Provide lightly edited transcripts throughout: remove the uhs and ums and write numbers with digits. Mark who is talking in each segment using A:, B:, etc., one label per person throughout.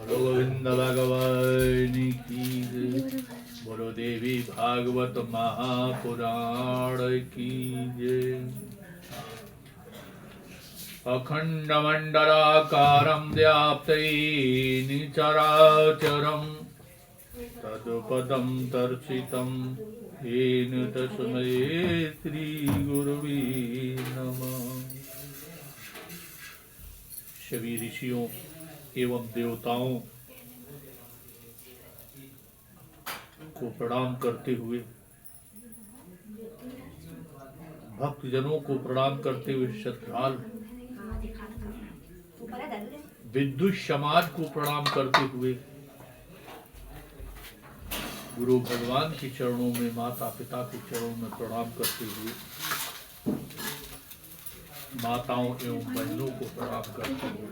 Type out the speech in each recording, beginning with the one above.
A: गोविंद भगवान की जय। बोलो देवी भागवत महापुराण की जय। अखंड मंडलाकारं व्याप्तेन चराचरं तत्पदं दर्शितं येन तस्मै श्री गुरुवे नमः। सभी ऋषियों एवं देवताओं को प्रणाम करते हुए, भक्तजनों को प्रणाम करते हुए, श्रद्धालु विद्युत समाज को प्रणाम करते हुए, गुरु भगवान के चरणों में, माता पिता के चरणों में प्रणाम करते हुए, माताओं एवं बहनों को प्रणाम करते हुए,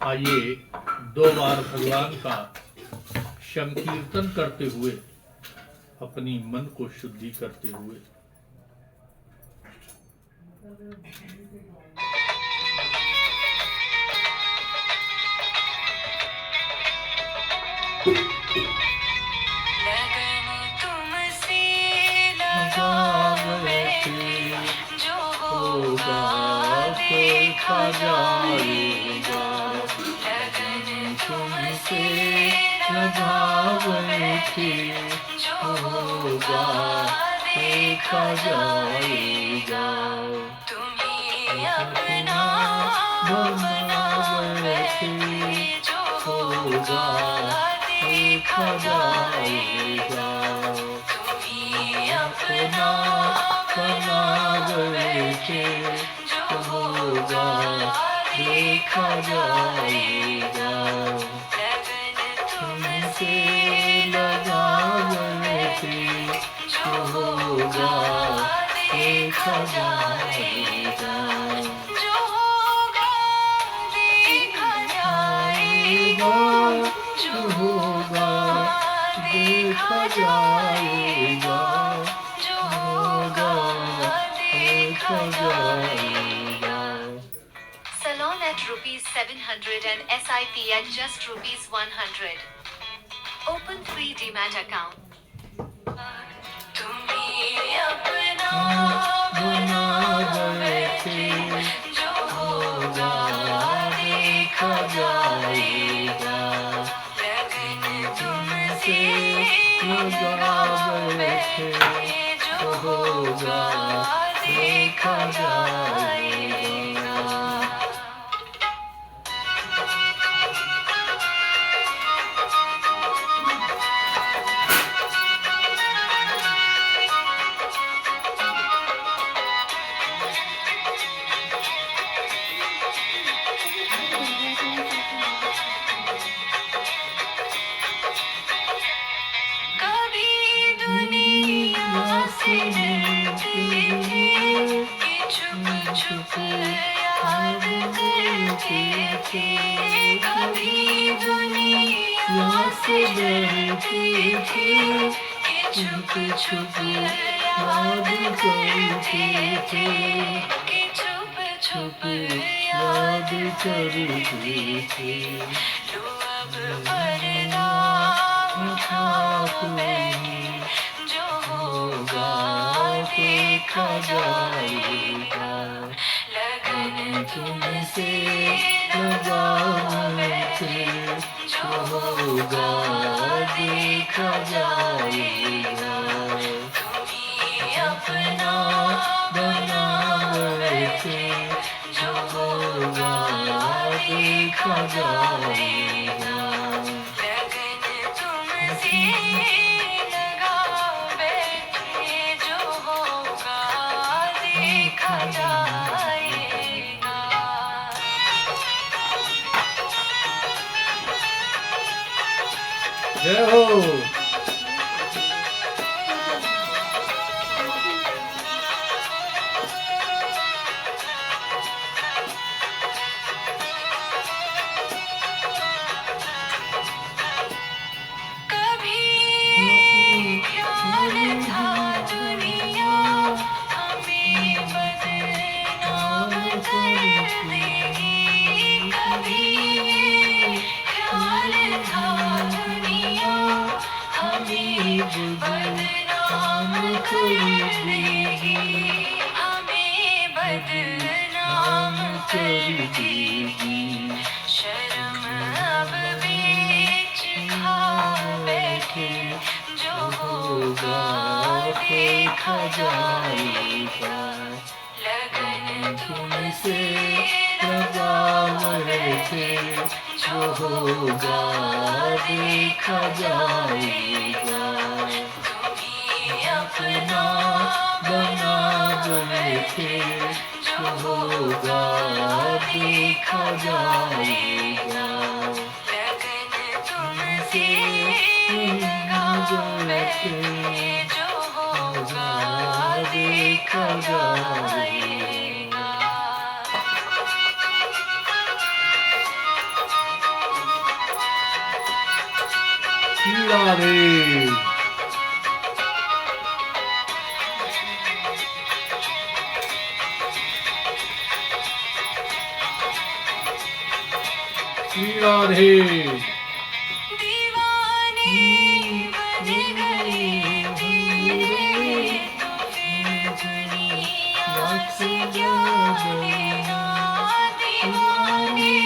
A: आइए दो बार भगवान का संकीर्तन करते हुए, अपनी मन को शुद्धि करते हुए
B: लगन तुमसे लगावे जो होगा देखा जाएगा। लगन तुमसे लगावे जो होगा देखा जाएगा। तुम्हें अपना बनावे जो होगा देखा जाएगा। तुम्हें अपना बनावे जो होगा देखा जाएगा। लगन तुमसे लगावे जो होगा देखा जाएगा। जो होगा देखा जाएगा। जो होगा देखा जाएगा। जो होगा देखा जाएगा।
C: Salon at ₹700 and SIP at just ₹100. Open free Demat account.
B: तुम्हें अपना बनावे जो होगा देखा जाएगा। लगन तुमसे लगावे जो होगा देखा जाएगा। कभी दुनिया से मिलते थे कि छुप छुप याद करते थे। कभी दुनिया से डरते थे कि छुप छुप याद करते थे। कि छुप छुप याद करते थे। लो अब पर्दा उठा तुम्हें जो होगा देखा जाएगा। लगन तुमसे लगावे जो होगा देखा जाएगा। तुम्हें अपना बनावे जो होगा देखा जाएगा। लगन तुमसे लगावे जो होगा देखा जाएगा।
A: जय हो।
B: कभी ख्याल था दुनिया हमें बदनाम कर देगी। भीगी शर्म अब बीच खा बैठे जो होगा देखा जाएगा लगन तुमसे लगा बैठे जो होगा देखा जाएगा तुम्ही अपना बना बैठे जो होगा देखा जाएगा लगन तुमसे लगा बैठे जो होगा देखा जाएगा
A: राधे राधे
B: दीवानी बन गई धीरे तो फिर दुनिया से क्या लेना दीवानी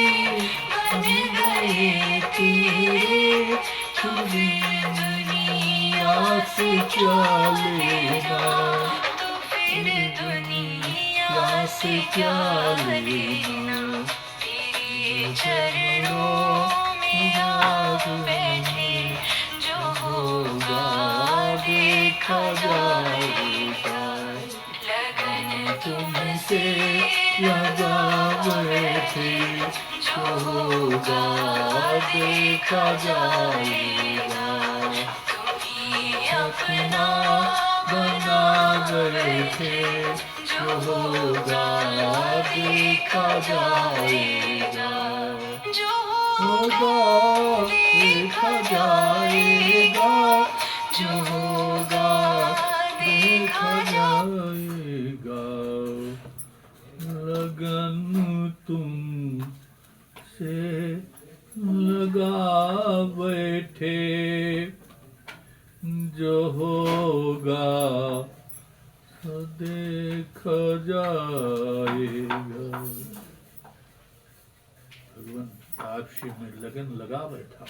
B: बन गई तेरे तो फिर दुनिया से क्या लेना तो फिर दुनिया से क्या लेना तेरे चरणों में आ बैठे जो होगा देखा जाएगा लगन तुमसे लगा बैठे जो होगा देखा जाएगा तुम्ही अपना बना बैठे जो होगा देखा जाएगा जो होगा देखा जाएगा जो होगा देखा
A: जाएगा लगन तुम से लगा बैठे जो होगा देखा जाएगा। भगवान आपसे में लगन लगा बैठा।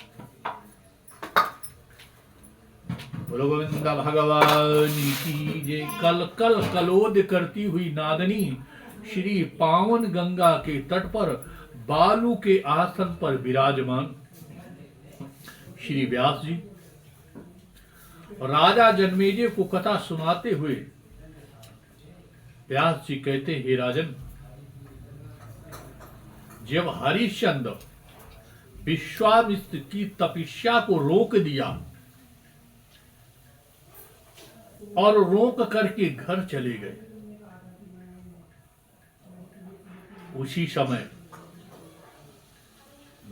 A: बोलो गोविंद भगवान की जय। कल कल कलोद करती हुई नादनी श्री पावन गंगा के तट पर बालू के आसन पर विराजमान श्री व्यास जी राजा जन्मेजय को कथा सुनाते हुए व्यास जी कहते, हे राजन, जब हरिश्चंद्र विश्वामित्र की तपस्या को रोक दिया और रोक करके घर चले गए, उसी समय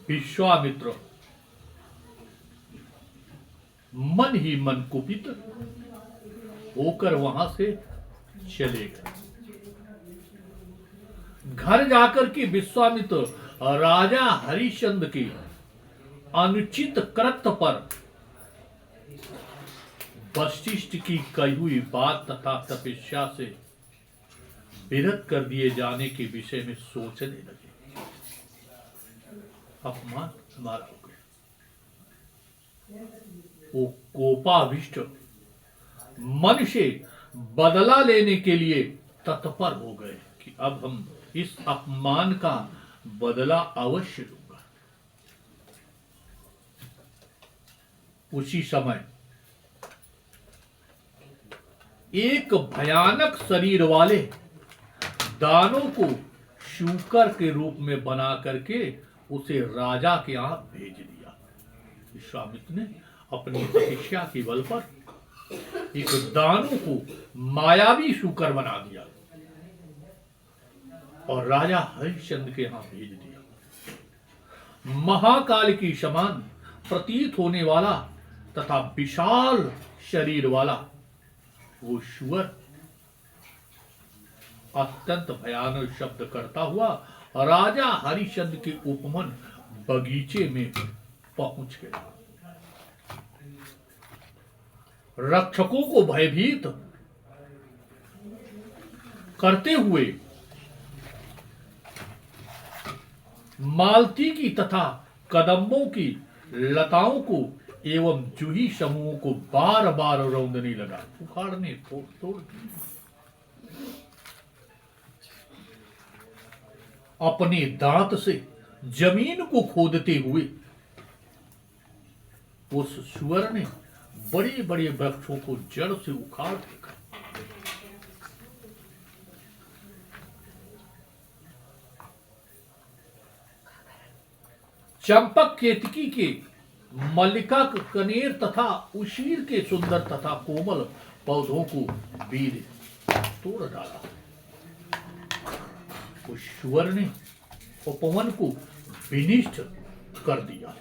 A: विश्वामित्र मन ही मन कुपित होकर वहां से चले गए। घर जाकर के विश्वामित्र राजा हरिश्चंद्र के अनुचित कृत्य पर वशिष्ठ की कही हुई बात तथा तपस्या से विरत कर दिए जाने के विषय में सोचने लगे। अपमान हमारा हो गया। वो कोपाभिष्ट मन से बदला लेने के लिए तत्पर हो गए कि अब हम इस अपमान का बदला अवश्य लूंगा। उसी समय एक भयानक शरीर वाले दानों को शूकर के रूप में बना करके उसे राजा के यहां भेज दिया। विश्वामित्र ने अपनी तपस्या के बल पर एक दानों को मायावी शूकर बना दिया और राजा हरिश्चंद्र के यहां भेज दिया। महाकाल की समान प्रतीत होने वाला तथा विशाल शरीर वाला वो शुअर अत्यंत भयानक शब्द करता हुआ राजा हरिश्चंद्र के उपमन बगीचे में पहुंच गया। रक्षकों को भयभीत करते हुए मालती की तथा कदम्बों की लताओं को एवं जूही समूहों को बार बार रौंदने लगा, उखाड़ने तोड़ अपने दांत से जमीन को खोदते हुए उस सुअर ने बड़े बड़े वृक्षों को जड़ से उखाड़ फेंका। चंपक केतकी के, मल्लिका कनेर तथा उशीर के सुंदर तथा कोमल पौधों को बीज तोड़ डाला। उस सुअर ने उपवन को विनिष्ट कर दिया।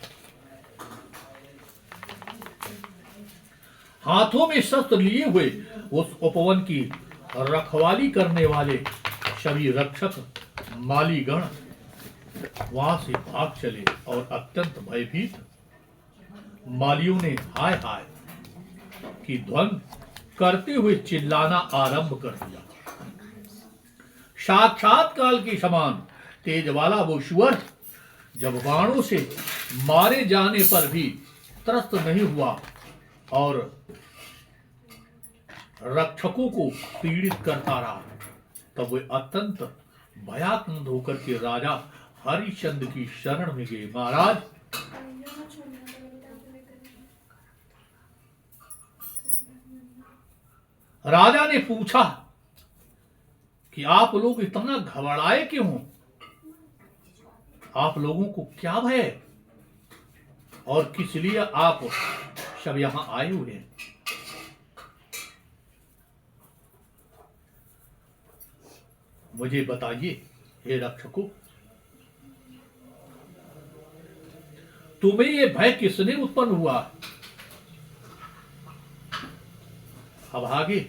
A: हाथों में शस्त्र लिए हुए उस उपवन की रखवाली करने वाले सभी रक्षक मालीगण वहां से भाग चले और अत्यंत भयभीत मालियों ने हाय हाय की ध्वनि करते हुए चिल्लाना आरंभ कर दिया। साक्षात काल के समान तेज वाला वो सुअर जब बाणों से मारे जाने पर भी त्रस्त नहीं हुआ और रक्षकों को पीड़ित करता रहा, तब वे अत्यंत भयाक्रांत होकर के राजा हरिश्चंद्र की शरण में गए। महाराज, राजा ने पूछा कि आप लोग इतना घबराए क्यों? आप लोगों को क्या भय है और किस लिए आप सब यहां आए हुए हैं? मुझे बताइए हे रक्षकों, तुम्हें ये भय किसने उत्पन्न हुआ? अब आगे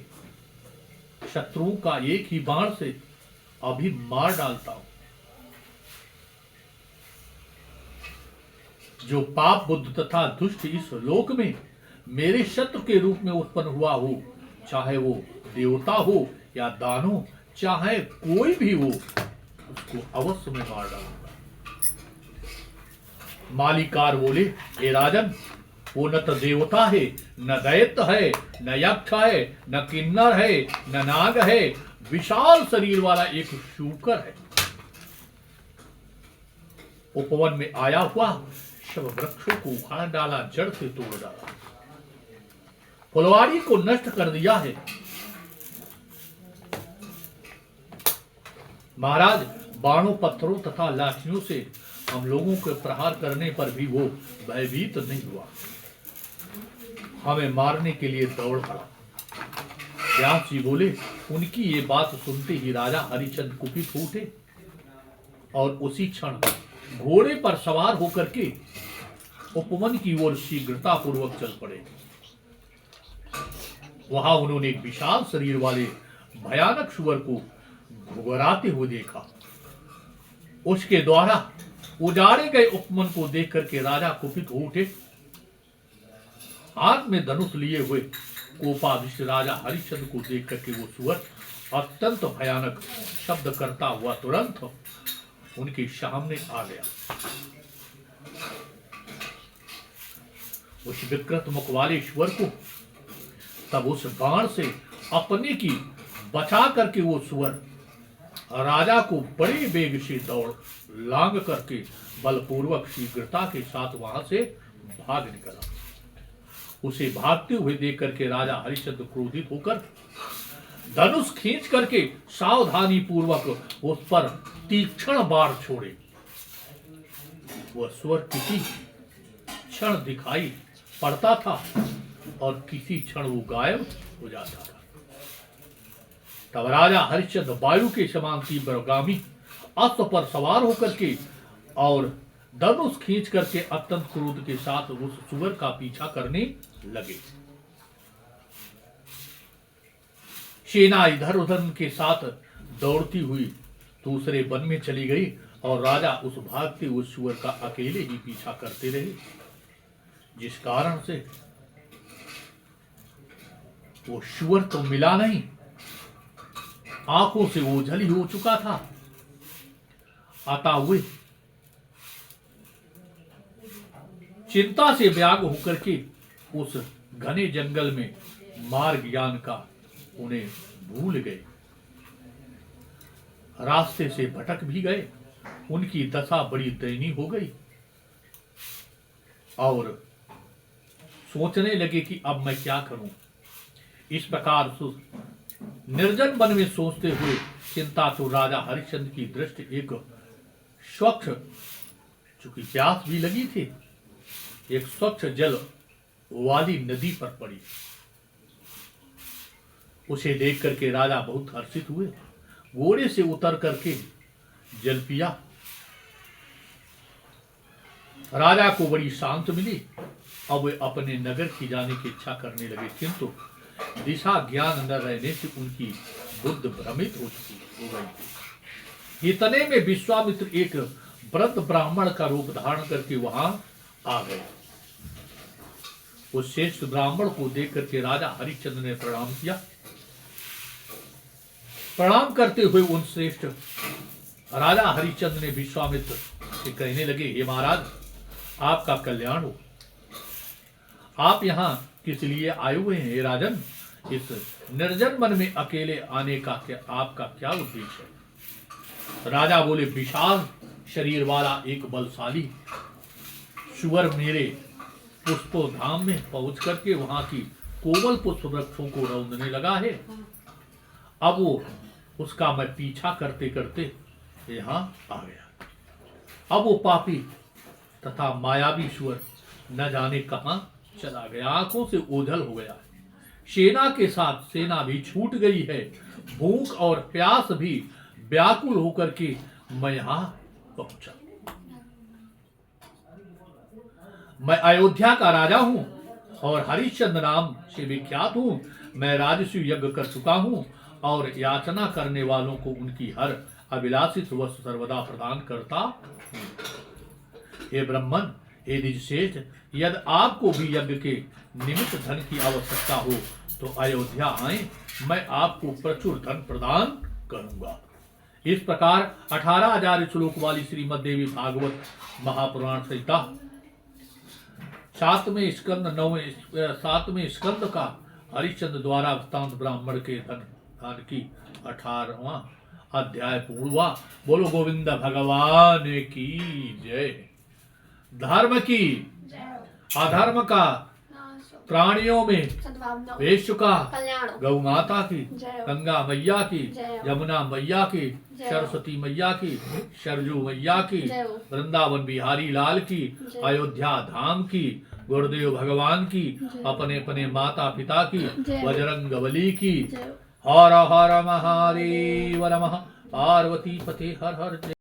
A: शत्रुओं का एक ही बाण से अभी मार डालता हूं। जो पाप बुद्ध तथा दुष्ट इस लोक में मेरे शत्रु के रूप में उत्पन्न हुआ हो, चाहे वो देवता हो या दानव, चाहे कोई भी हो, उसको अवश्य में मार डालूंगा। मालिकार बोले, हे राजन, वो न तो देवता है, न दैत्य है, न यक्ष है, न किन्नर है, न नाग है, विशाल शरीर वाला एक शूकर है। उपवन में आया हुआ सब वृक्षों को उखाड़ डाला, जड़ से तोड़ डाला, फुलवारी को नष्ट कर दिया है। महाराज, बाणों, पत्थरों तथा लाठियों से हम लोगों के प्रहार करने पर भी वो भयभीत नहीं हुआ, हमें मारने के लिए दौड़ पड़ा। व्यास जी बोले, उनकी ये बात सुनते ही राजा हरिश्चंद्र कुपित हो उठे और उसी क्षण घोड़े पर सवार होकर के उपवन की ओर शीघ्रता पूर्वक चल पड़े। वहां उन्होंने एक विशाल शरीर वाले भयानक सुअर को घुघराते हुए देखा। उसके द्वारा उजाड़े गए उपवन को देख करके राजा कुपित हो उठे। हाथ में धनुष लिए हुए कोपाविष्ट राजा हरिश्चंद्र को देख करके वो सुअर अत्यंत भयानक शब्द करता हुआ तुरंत उनके सामने आ गया। उस विकृत मुख वाले सुअर को तब उस बाण से अपने की बचा करके वो सुअर राजा को बड़े वेग से दौड़ लांग करके बलपूर्वक शीघ्रता के साथ वहां से भाग निकला। उसे भागते हुए देख करके राजा हरिश्चंद्र क्रोधित होकर धनुष खींच करके सावधानी पूर्वक उस पर तीक्ष्ण बाण छोड़े। वह स्वर किसी क्षण दिखाई पड़ता था और किसी क्षण वो गायब हो जाता था। तब राजा हरिश्चंद्र वायु के समान तीव्रगामी अश्व पर सवार होकर के और धनुष खींच करके अत्यंत क्रोध के साथ उस सुअर का पीछा करने लगे। सेना इधर उधर के साथ दौड़ती हुई दूसरे वन में चली गई और राजा उस भागते उस सुअर का अकेले ही पीछा करते रहे, जिस कारण से वो सुअर तो मिला नहीं, आंखों से ओझल ही हो चुका था। अतः हुए चिंता से व्याग होकर के उस घने जंगल में मार्ग ज्ञान का उन्हें भूल गए, रास्ते से भटक भी गए। उनकी दशा बड़ी दयनीय हो गई और सोचने लगे कि अब मैं क्या करूं। इस प्रकार निर्जन वन में सोचते हुए चिंता तो राजा हरिश्चंद्र की दृष्टि एक स्वच्छ, चूंकि प्यास भी लगी थी, एक स्वच्छ जल वाली नदी पर पड़ी। उसे देख करके राजा बहुत हर्षित हुए, घोड़े से उतर करके जल पिया। राजा को बड़ी शांत मिली। अब वे अपने नगर की जाने की इच्छा करने लगे, किंतु दिशा ज्ञान न रहने से उनकी बुद्धि भ्रमित हो गई थी। इतने में विश्वामित्र एक वृद्ध ब्राह्मण का रूप धारण करके वहां आ गए। उस श्रेष्ठ ब्राह्मण को देख करके राजा हरिश्चंद्र ने प्रणाम किया। प्रणाम करते हुए उन श्रेष्ठ राजा हरिश्चंद्र ने विश्वामित्र से कहने लगे, हे महाराज, आपका कल्याण हो। आप यहाँ किस लिए आए हुए हैं हे राजन? इस निर्जन वन में अकेले आने का आपका क्या उद्देश्य है? राजा बोले, विशाल शरीर वाला एक बलशाली सुअर मेरे पुष्पो धाम में पहुंच करके वहां की कोमल पुष्प वृक्षों को रौंदने लगा है। अब वो उसका मैं पीछा करते करते यहाँ आ गया। अब वो पापी तथा मायावी सुअर न जाने कहां चला गया, आंखों से ओझल हो गया। सेना के साथ सेना भी छूट गई है। भूख और प्यास भी व्याकुल होकर के मैं यहां पहुंचा। मैं अयोध्या का राजा हूं और हरिश्चंद्र नाम से विख्यात हूं। मैं राजस्व यज्ञ कर चुका हूं और याचना करने वालों को उनकी हर अभिलाषित वस्तु सर्वदा प्रदान करता हूं। हे ब्राह्मण, हे द्विजश्रेष्ठ, यदि आपको भी यज्ञ के निमित्त धन की आवश्यकता हो तो अयोध्या आए, मैं आपको प्रचुर धन प्रदान करूंगा। इस प्रकार 18,000 श्लोक वाली श्रीमद् देवी भागवत महापुराण संहिता 7वें स्कंद का हरिश्चंद्र द्वारा वृत्तांत ब्राह्मण के धन की 18वां अध्याय पूर्ण हुआ। बोलो गोविंद भगवान की जय। धर्म की अधर्म का, प्राणियों में वेश्य का, गौ माता की, गंगा मैया की, यमुना मैया की, सरस्वती मैया की, सरजू मैया की, वृंदावन बिहारी लाल की, अयोध्या धाम की, गुरुदेव भगवान की, अपने अपने माता पिता की, बजरंग बली की। हर हर महादेव नमः। पार्वती पते हर हर।